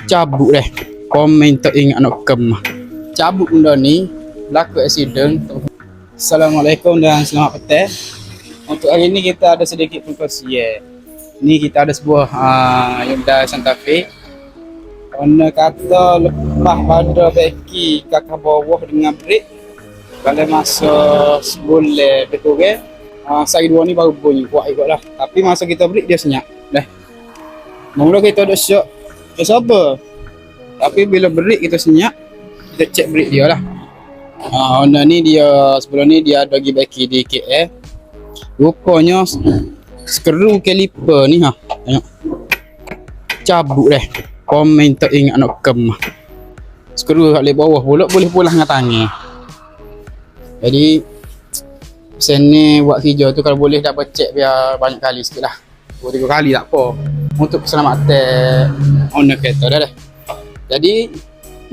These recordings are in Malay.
cabut deh komen tak ingat nak kemah cabut benda ni berlaku accident. Assalamualaikum dan selamat petang. Untuk hari ni kita ada sedikit perkongsian. Ni kita ada sebuah Hyundai Santa Fe. Owner kata lepas pada beki kakak bawah dengan brek kalau masa sebulan berkurang sari dua ni baru bunyi kuat ikut lah. Tapi masa kita brek dia senyap dah. Mula kita ada syok ke sabar. Tapi bila brek kita senyap, kita cek brek dia lah. Honda ni dia sebelum ni dia ada bagi beki di KL. Rupanya skru kaliper ni tengok. Cabut deh. Komen tak ingat nak kemah. Skru kat bawah pula boleh pulang dengan tangan. Jadi sen ni buat kerja tu kalau boleh dapat cek biar banyak kali sikit lah. 2-3 kali tak apa. Untuk keselamatan owner kereta dah. Jadi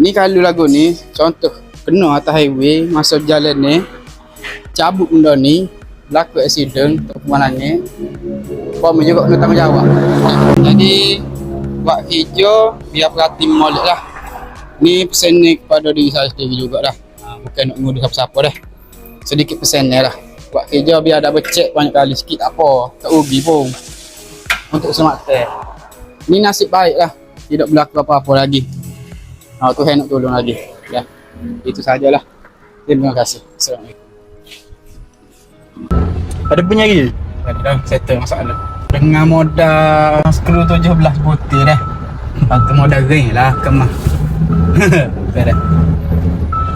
ni kalau lagu ni contoh kena atas highway masa jalan ni cabut benda ni berlaku accident atau pemandangan kau juga kena tanggungjawab. Jadi buat hijau biar perhati molek lah. Ni pesan ni kepada diri saya sendiri juga dah. Bukan nak ngudi siapa-siapa dah. Sedikit pesan ni lah. Buat hijau biar ada becek banyak kali sikit tak apa. Tak rugi pun. Untuk keselamatan. Ni nasib baik lah. Tidak berlaku apa-apa lagi. Tuhan nak tolong lagi. Ya. Itu sajalah. Terima kasih. Assalamualaikum. Ada punya lagi? Ada dah settle masalah. Dengan modal skru 17 butir dah. Lepas tu modal ring lah kemah. Beres.